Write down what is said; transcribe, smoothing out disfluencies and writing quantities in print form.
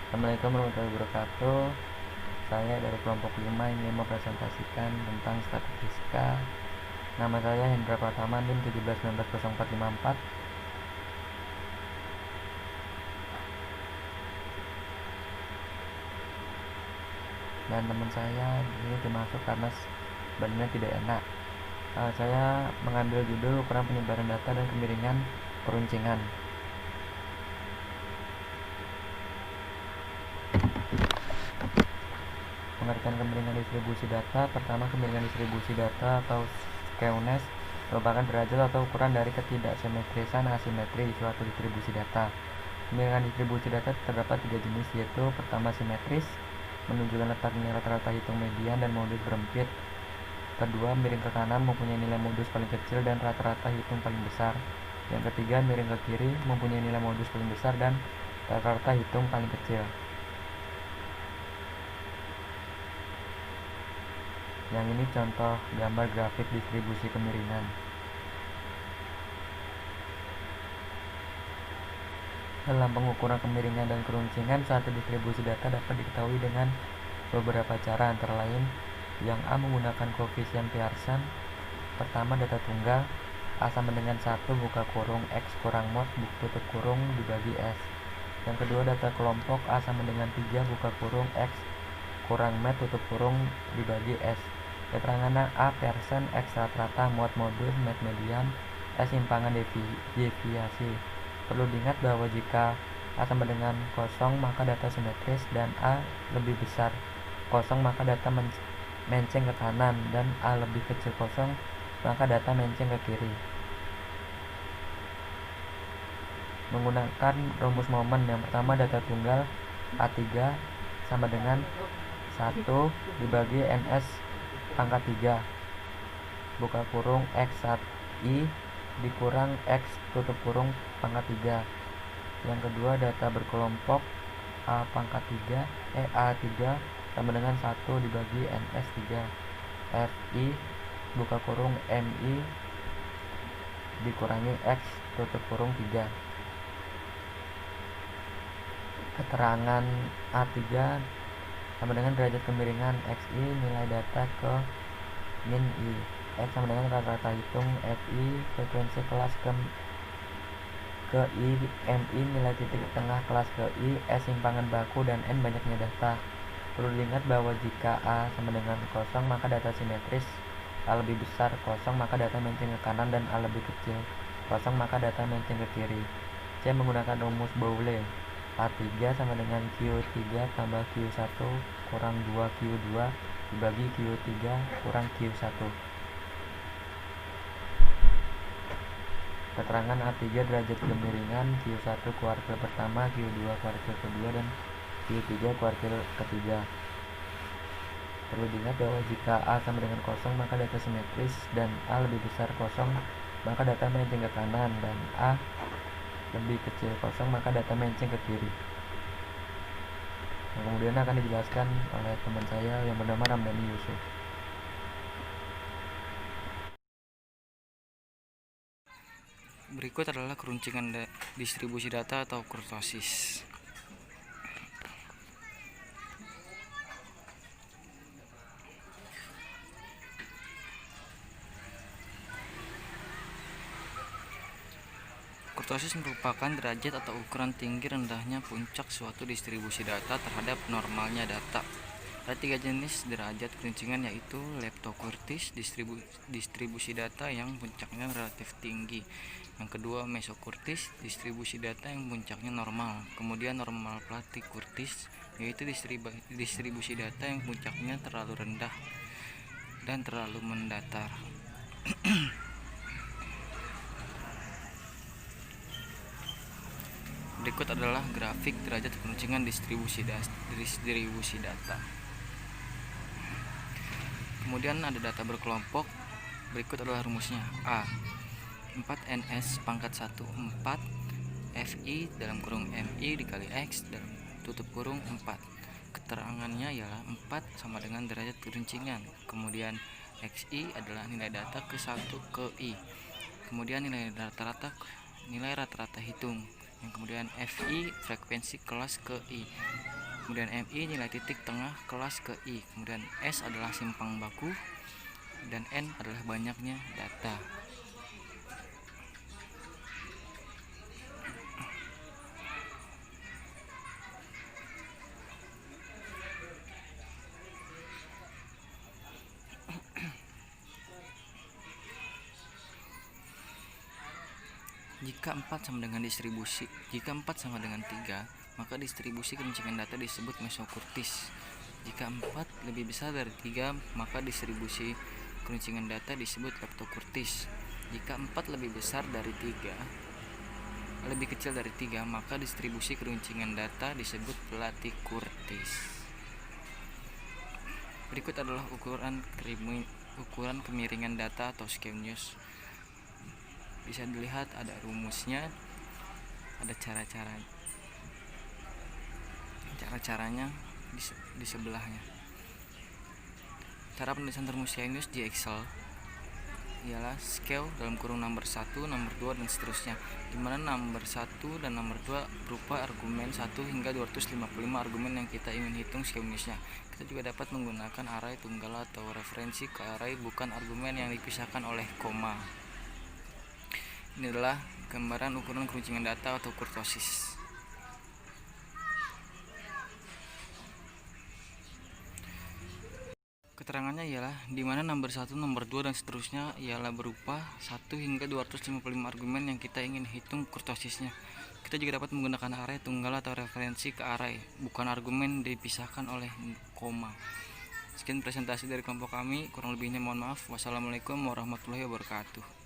Assalamualaikum warahmatullahi wabarakatuh. Saya dari kelompok 5 ingin mempresentasikan tentang statistika. Nama saya Hendra Pratama, NIM 17190454. Dan teman saya ini dimasuk karena badannya tidak enak. Saya mengambil judul ukuran penyebaran data dan kemiringan peruncingan. Pengertian kemiringan distribusi data. Pertama, kemiringan distribusi data atau skewness merupakan derajat atau ukuran dari ketidaksimetrisan asimetri suatu distribusi data. Kemiringan distribusi data terdapat 3 jenis, yaitu pertama simetris, menunjukkan letak nilai rata-rata hitung median dan modus berempit. Kedua, miring ke kanan mempunyai nilai modus paling kecil dan rata-rata hitung paling besar. Yang ketiga, miring ke kiri mempunyai nilai modus paling besar dan rata-rata hitung paling kecil. Yang ini contoh gambar grafik distribusi kemiringan. Dalam pengukuran kemiringan dan keruncingan suatu distribusi data dapat diketahui dengan beberapa cara, antara lain yang A menggunakan koefisien Pearson. Pertama, data tunggal A sama dengan 1 buka kurung X kurang mod tutup kurung dibagi S. Yang kedua, data kelompok A sama dengan 3 buka kurung X kurang med tutup kurung dibagi S. Keterangan A Pearson, X rata-rata, mod modus, med median, S simpangan deviasi. Perlu diingat bahwa jika A sama dengan 0 maka data simetris dan A lebih besar 0 maka data menceng ke kanan, dan A lebih kecil 0 maka data menceng ke kiri. Menggunakan rumus momen, yang pertama data tunggal A3 sama dengan 1 dibagi NS pangkat 3 buka kurung X1I dikurang X tutup kurung pangkat 3. Yang kedua, data berkelompok A pangkat 3 A3 sama dengan 1 dibagi NS3 FI buka kurung MI dikurangi X tutup kurung 3. Keterangan A3 sama dengan derajat kemiringan XI nilai data ke min I. X sama dengan rata-rata hitung FI frekuensi kelas ke I, MI nilai titik tengah kelas ke I, S simpangan baku, dan N banyaknya data. Perlu diingat bahwa jika A sama dengan 0 maka data simetris, A lebih besar 0 maka data menceng ke kanan, dan A lebih kecil 0 maka data menceng ke kiri. C menggunakan rumus Boole. A3 sama dengan Q3 tambah Q1 kurang 2Q2 dibagi Q3 kurang Q1. Keterangan A3 derajat kemiringan Q1 kuartil pertama, Q2 kuartil kedua, dan Q3 kuartil ketiga. Perlu diingat bahwa jika A sama dengan 0 maka data simetris dan A lebih besar 0 maka data menceng ke kanan, dan A lebih kecil 0 maka data menceng ke kiri. Yang kemudian akan dijelaskan oleh teman saya yang bernama Ramdhani Yusuf. Berikut adalah keruncingan distribusi data atau kurtosis. Kurtosis merupakan derajat atau ukuran tinggi rendahnya puncak suatu distribusi data terhadap normalnya data. Ada 3 jenis derajat keruncingan, yaitu leptokurtis, distribusi data yang puncaknya relatif tinggi. Yang kedua, mesokurtis, distribusi data yang puncaknya normal. Kemudian normal platykurtis, yaitu distribusi data yang puncaknya terlalu rendah dan terlalu mendatar. Berikut adalah grafik derajat keruncingan distribusi data. Kemudian ada data berkelompok. Berikut adalah rumusnya. A 4NS pangkat 1 4 FI dalam kurung MI dikali X dalam tutup kurung 4. Keterangannya ialah 4 sama dengan derajat keruncingan. Kemudian XI adalah nilai data ke 1 ke I. Kemudian nilai rata-rata hitung. Yang kemudian FI frekuensi kelas ke I. kemudian MI nilai titik tengah kelas ke I, kemudian S adalah simpang baku, dan N adalah banyaknya data. Jika 4 sama dengan 3, maka distribusi keruncungan data disebut mesokurtis. Jika 4 lebih besar dari 3, maka distribusi keruncungan data disebut leptokurtis. Jika 4 lebih besar dari 3, lebih kecil dari 3, maka distribusi keruncungan data disebut platikurtis. Berikut adalah ukuran kemiringan data atau skew-news. Bisa dilihat ada rumusnya, ada cara-caranya di sebelahnya. Cara penulisan rumus skew-news di Excel ialah skew (nomor 1, nomor 2 dan seterusnya), di mana nomor 1 dan nomor 2 berupa argumen 1 hingga 255 argumen yang kita ingin hitung skew-newsnya. Kita juga dapat menggunakan array tunggal atau referensi ke array bukan argumen yang dipisahkan oleh koma. Ini adalah gambaran ukuran keruncungan data atau kurtosis. Keterangannya ialah di mana nomor 1, nomor 2 dan seterusnya ialah berupa 1 hingga 255 argumen yang kita ingin hitung kurtosisnya. Kita juga dapat menggunakan array tunggal atau referensi ke array bukan argumen dipisahkan oleh koma. Sekian presentasi dari kelompok kami, kurang lebihnya mohon maaf. Wassalamualaikum warahmatullahi wabarakatuh.